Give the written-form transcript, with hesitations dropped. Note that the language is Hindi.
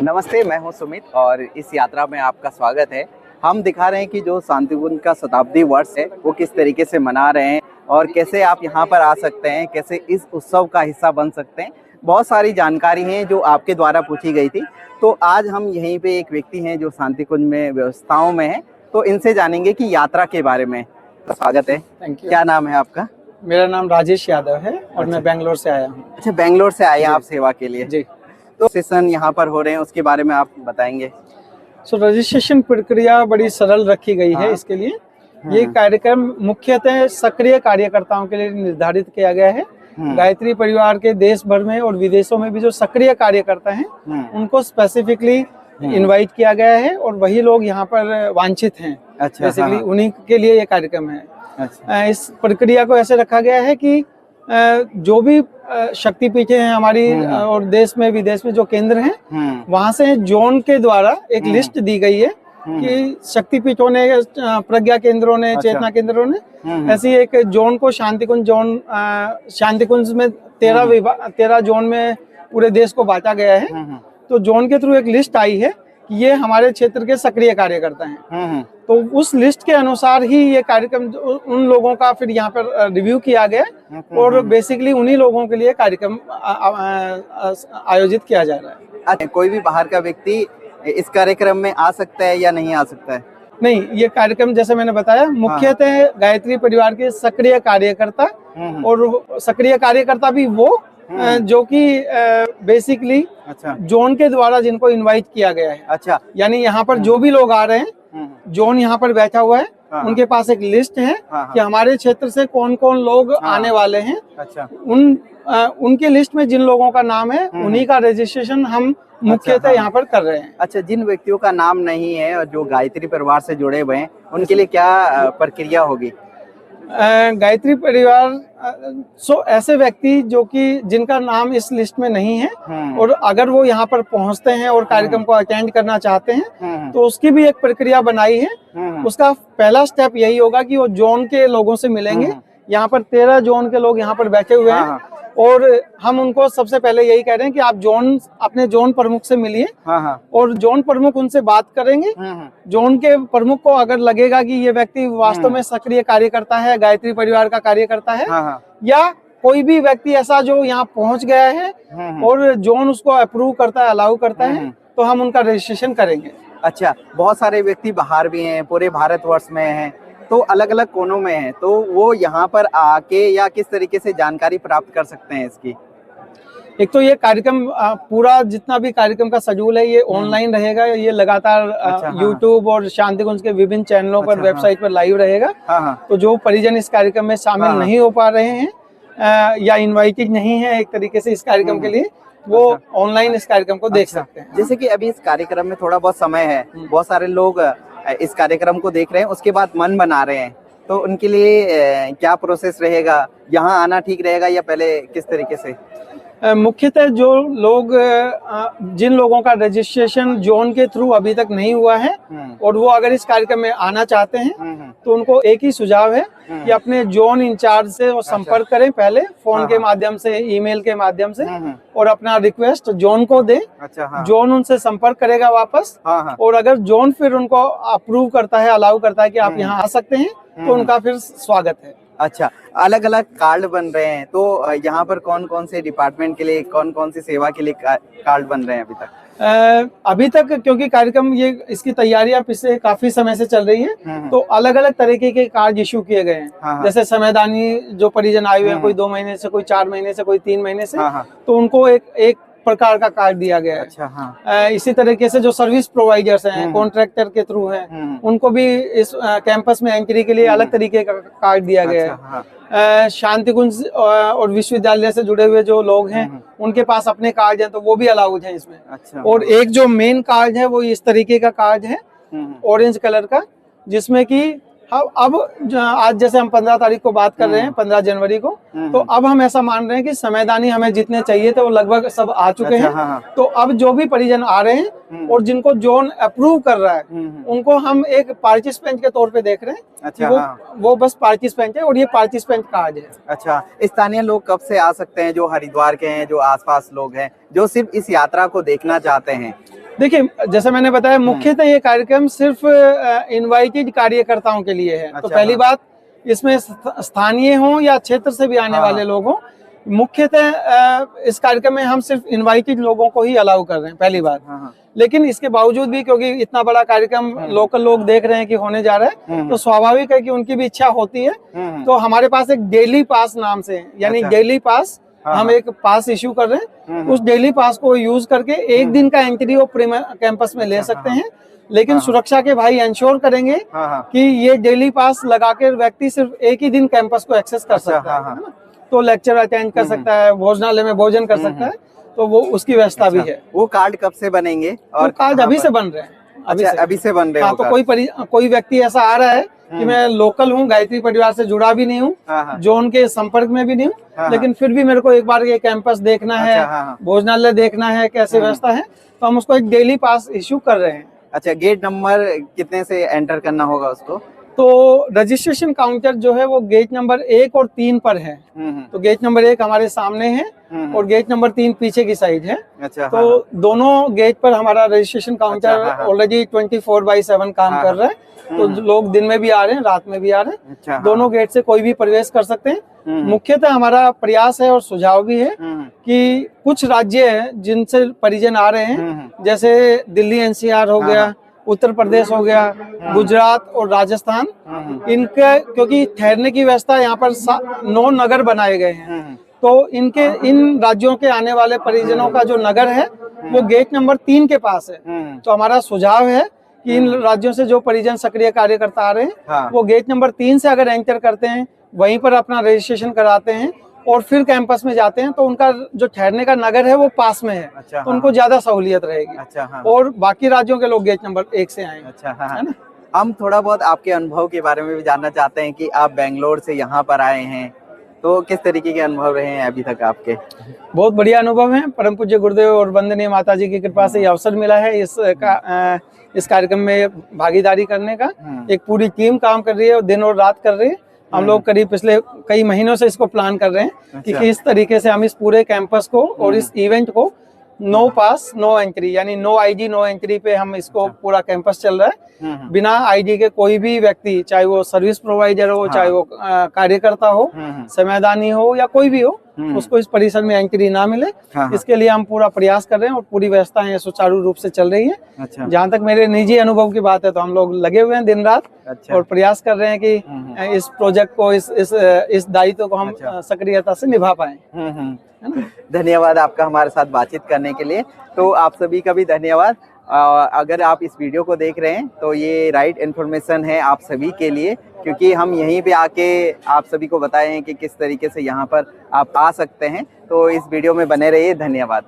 नमस्ते, मैं हूं सुमित और इस यात्रा में आपका स्वागत है। हम दिखा रहे हैं कि जो शांतिकुंज का शताब्दी वर्ष है वो किस तरीके से मना रहे हैं और कैसे आप यहां पर आ सकते हैं, कैसे इस उत्सव का हिस्सा बन सकते हैं। बहुत सारी जानकारी है जो आपके द्वारा पूछी गई थी। तो आज हम यहीं पे एक व्यक्ति हैं जो शांतिकुंज में व्यवस्थाओं में है, तो इनसे जानेंगे कि यात्रा के बारे में। तो स्वागत है। Thank you. क्या नाम है आपका? मेरा नाम राजेश यादव है और मैं बेंगलोर से आया हूँ। अच्छा, बेंगलोर से आए हैं आप सेवा के लिए? जी। तो सेशन यहाँ पर हो रहे हैं, उसके बारे में आप बताएंगे। रजिस्ट्रेशन प्रक्रिया बड़ी सरल रखी गई है। इसके लिए ये कार्यक्रम मुख्यतः सक्रिय कार्यकर्ताओं के लिए निर्धारित किया गया है। गायत्री परिवार के देश भर में और विदेशों में भी जो सक्रिय कार्यकर्ता हैं उनको स्पेसिफिकली इनवाइट किया गया है और वही लोग यहाँ पर वांछित हैं। अच्छा, बेसिकली उन्हीं के लिए ये कार्यक्रम है। अच्छा। इस प्रक्रिया को ऐसे रखा गया है कि जो भी शक्तिपीठें हैं हमारी और देश में विदेश में जो केंद्र हैं वहां से जोन के द्वारा एक लिस्ट दी गई है कि शक्तिपीठों ने, प्रज्ञा केंद्रों ने, चेतना केंद्रों ने ऐसी एक जोन को शांतिकुंज में 13 जोन में पूरे देश को बांटा गया है। तो जोन के थ्रू एक लिस्ट आई है कि ये हमारे क्षेत्र के सक्रिय कार्यकर्ता हैं। तो उस लिस्ट के अनुसार ही ये कार्यक्रम उन लोगों का फिर यहाँ पर रिव्यू किया गया और बेसिकली उन्हीं लोगों के लिए कार्यक्रम आयोजित किया जा रहा है। अच्छा, कोई भी बाहर का व्यक्ति इस कार्यक्रम में आ सकता है या नहीं आ सकता है? नहीं, ये कार्यक्रम जैसे मैंने बताया मुख्यतः गायत्री परिवार के सक्रिय कार्यकर्ता और सक्रिय कार्यकर्ता भी वो जो कि बेसिकली जोन के द्वारा जिनको इनवाइट किया गया है। अच्छा, यानी यहाँ पर जो भी लोग आ रहे हैं, जोन यहाँ पर बैठा हुआ है, उनके पास एक लिस्ट है कि हमारे क्षेत्र से कौन कौन लोग आने वाले हैं। अच्छा, उनके लिस्ट में जिन लोगों का नाम है उन्हीं का रजिस्ट्रेशन हम मुख्यतः यहाँ पर कर रहे हैं। अच्छा, जिन व्यक्तियों का नाम नहीं है और जो गायत्री परिवार से जुड़े हुए हैं उनके लिए क्या प्रक्रिया होगी? गायत्री परिवार ऐसे व्यक्ति जो कि जिनका नाम इस लिस्ट में नहीं है और अगर वो यहाँ पर पहुँचते हैं और कार्यक्रम को अटेंड करना चाहते हैं तो उसकी भी एक प्रक्रिया बनाई है। उसका पहला स्टेप यही होगा कि वो जोन के लोगों से मिलेंगे। यहाँ पर 13 जोन के लोग यहाँ पर बैठे हुए हैं और हम उनको सबसे पहले यही कह रहे हैं कि आप अपने जोन प्रमुख से मिलिए और जोन प्रमुख उनसे बात करेंगे। जोन के प्रमुख को अगर लगेगा कि ये व्यक्ति वास्तव में सक्रिय कार्यकर्ता है, गायत्री परिवार का कार्यकर्ता है या कोई भी व्यक्ति ऐसा जो यहाँ पहुंच गया है और जोन उसको अप्रूव करता है, अलाउ करता है, तो हम उनका रजिस्ट्रेशन करेंगे। अच्छा, बहुत सारे व्यक्ति बाहर भी हैं, पूरे भारतवर्ष में हैं, तो अलग अलग कोनों में है, तो वो यहाँ पर आके या किस तरीके से जानकारी प्राप्त कर सकते हैं इसकी? एक तो ये कार्यक्रम पूरा जितना भी कार्यक्रम का शेड्यूल है ये ऑनलाइन रहेगा। ये लगातार यूट्यूब और शांतिकुंज के विभिन्न चैनलों पर, वेबसाइट पर लाइव रहेगा। तो जो परिजन इस कार्यक्रम में शामिल नहीं हो पा रहे हैं या इनवाइटेड नहीं है एक तरीके से इस कार्यक्रम के लिए, वो ऑनलाइन इस कार्यक्रम को देख सकते हैं। जैसे कि अभी इस कार्यक्रम में थोड़ा बहुत समय है, बहुत सारे लोग इस कार्यक्रम को देख रहे हैं, उसके बाद मन बना रहे हैं, तो उनके लिए क्या प्रोसेस रहेगा? यहाँ आना ठीक रहेगा या पहले किस तरीके से? मुख्यतः जो लोग जिन लोगों का रजिस्ट्रेशन जोन के थ्रू अभी तक नहीं हुआ है और वो अगर इस कार्यक्रम में आना चाहते हैं तो उनको एक ही सुझाव है कि अपने जोन इंचार्ज से वो संपर्क करें, पहले फोन के माध्यम से, ईमेल के माध्यम से, और अपना रिक्वेस्ट जोन को दें। जोन उनसे संपर्क करेगा वापस और अगर जोन फिर उनको अप्रूव करता है, अलाउ करता है कि आप यहाँ आ सकते हैं, तो उनका फिर स्वागत है। अच्छा, अलग अलग कार्ड बन रहे हैं, तो यहाँ पर कौन कौन से डिपार्टमेंट के लिए, कौन कौन सी सेवा के लिए कार्ड बन रहे हैं अभी तक? अभी तक क्योंकि कार्यक्रम इसकी तैयारियां पिछले काफी समय से चल रही है, तो अलग अलग तरीके के कार्ड इशू किए गए हैं। जैसे समयदानी जो परिजन आए हुए हैं, कोई 2 महीने से, कोई 4 महीने से, कोई 3 महीने से, तो उनको एक प्रकार का कार्ड दिया गया है। अच्छा, इसी तरीके से जो सर्विस प्रोवाइडर्स हैं, कॉन्ट्रैक्टर के थ्रू हैं, उनको भी इस कैंपस में एंट्री के लिए अलग तरीके का कार्ड दिया गया है। शांतिकुंज और विश्वविद्यालय से जुड़े हुए जो लोग हैं उनके पास अपने कार्ड हैं, तो वो भी अलाउड हैं इसमें। अच्छा, और एक जो मेन कार्ड है वो इस तरीके का कार्ड है, ऑरेंज कलर का, जिसमें कि अब आज जैसे हम 15 तारीख को बात कर रहे हैं, 15 जनवरी को, तो अब हम ऐसा मान रहे हैं कि समयदानी हमें जितने चाहिए थे वो लगभग सब आ चुके हैं। तो अब जो भी परिजन आ रहे हैं और जिनको जोन अप्रूव कर रहा है उनको हम एक पार्टिसिपेंट के तौर पे देख रहे हैं। अच्छा, वो बस पार्टिसिपेंट है और ये पार्टिसिपेंट कार्ड है। अच्छा, स्थानीय लोग कब से आ सकते हैं, जो हरिद्वार के हैं, जो आसपास लोग हैं, जो सिर्फ इस यात्रा को देखना चाहते हैं? देखिए, जैसे मैंने बताया, मुख्यतः ये कार्यक्रम सिर्फ इनवाइटेड कार्यकर्ताओं के लिए है। अच्छा, तो पहली बात, इसमें स्थानीय हों या क्षेत्र से भी आने वाले लोग हों, मुख्यतः इस कार्यक्रम में हम सिर्फ इनवाइटेड लोगों को ही अलाउ कर रहे हैं, पहली बात। लेकिन इसके बावजूद भी, क्योंकि इतना बड़ा कार्यक्रम लोकल लोग देख रहे हैं कि होने जा रहा है, तो स्वाभाविक है कि उनकी भी इच्छा होती है। तो हमारे पास एक डेली पास नाम से, यानी डेली पास, हम एक पास इश्यू कर रहे हैं। उस डेली पास को यूज करके एक दिन का एंट्री वो कैंपस में ले सकते हैं। लेकिन सुरक्षा के भाई इंश्योर करेंगे कि ये डेली पास लगाकर व्यक्ति सिर्फ एक ही दिन कैंपस को एक्सेस कर सकता है ना? तो लेक्चर अटेंड कर सकता है, भोजनालय में भोजन कर सकता है, तो वो उसकी व्यवस्था भी है। वो कार्ड कब से बनेंगे? और कार्ड अभी से बन रहे हैं, अभी से बन रहे हैं। तो कोई व्यक्ति ऐसा आ रहा है कि मैं लोकल हूँ, गायत्री परिवार से जुड़ा भी नहीं हूँ, जोन के संपर्क में भी नहीं हूँ, लेकिन फिर भी मेरे को एक बार ये कैंपस देखना है, भोजनालय देखना है, कैसे व्यवस्था है, तो हम उसको एक डेली पास इश्यू कर रहे हैं। अच्छा, गेट नंबर कितने से एंटर करना होगा उसको? तो रजिस्ट्रेशन काउंटर जो है वो गेट नंबर 1 और 3 पर है। तो गेट नंबर 1 हमारे सामने है और गेट नंबर 3 पीछे की साइड है। अच्छा, तो दोनों गेट पर हमारा रजिस्ट्रेशन काउंटर ऑलरेडी 24/7 काम कर रहा है। तो लोग दिन में भी आ रहे हैं, रात में भी आ रहे हैं। अच्छा, दोनों गेट से कोई भी प्रवेश कर सकते हैं। मुख्यतः हमारा प्रयास है और सुझाव भी है कि कुछ राज्य हैं जिनसे परिजन आ रहे हैं, जैसे दिल्ली NCR हो गया, उत्तर प्रदेश हो गया, गुजरात और राजस्थान, इनके क्योंकि ठहरने की व्यवस्था यहाँ पर 9 नगर बनाए गए हैं। तो इन राज्यों के आने वाले परिजनों का जो नगर है वो गेट नंबर 3 के पास है। तो हमारा सुझाव है कि इन राज्यों से जो परिजन सक्रिय कार्यकर्ता आ रहे हैं, वो गेट नंबर 3 से अगर एंटर करते हैं, वहीं पर अपना रजिस्ट्रेशन कराते हैं और फिर कैंपस में जाते हैं, तो उनका जो ठहरने का नगर है वो पास में है। तो उनको ज्यादा सहूलियत रहेगी। और बाकी राज्यों के लोग गेट नंबर 1 से आएंगे। अच्छा, है ना? हम थोड़ा बहुत आपके अनुभव के बारे में भी जानना चाहते हैं कि आप बेंगलोर से यहाँ पर आए हैं, तो किस तरीके के अनुभव रहे हैं अभी तक आपके? बहुत बढ़िया अनुभव है। परम पूज्य गुरुदेव और वंदनीय माता जी की कृपा से ये अवसर मिला है इस कार्यक्रम में भागीदारी करने का। एक पूरी टीम काम कर रही है और दिन और रात कर रही है। हम लोग करीब पिछले कई महीनों से इसको प्लान कर रहे हैं कि किस तरीके से हम इस पूरे कैंपस को और इस इवेंट को नो पास नो एंट्री, यानी नो ID नो एंट्री पे हम इसको पूरा कैंपस चल रहा है। बिना ID के कोई भी व्यक्ति, चाहे वो सर्विस प्रोवाइडर हो, चाहे वो कार्यकर्ता हो, सेवादानी हो या कोई भी हो, उसको इस परिसर में एंट्री ना मिले। इसके लिए हम पूरा प्रयास कर रहे हैं और पूरी व्यवस्थाएं सुचारू रूप से चल रही है। अच्छा। जहाँ तक मेरे निजी अनुभव की बात है, तो हम लोग लगे हुए हैं दिन रात। अच्छा। और प्रयास कर रहे हैं कि इस प्रोजेक्ट को, इस दायित्व को हम सक्रियता से निभा पाए। धन्यवाद आपका हमारे साथ बातचीत करने के लिए। तो आप सभी का भी धन्यवाद। अगर आप इस वीडियो को देख रहे हैं तो ये राइट इन्फॉर्मेशन है आप सभी के लिए, क्योंकि हम यहीं पे आके आप सभी को बताए हैं कि किस तरीके से यहाँ पर आप आ सकते हैं। तो इस वीडियो में बने रहिए। धन्यवाद।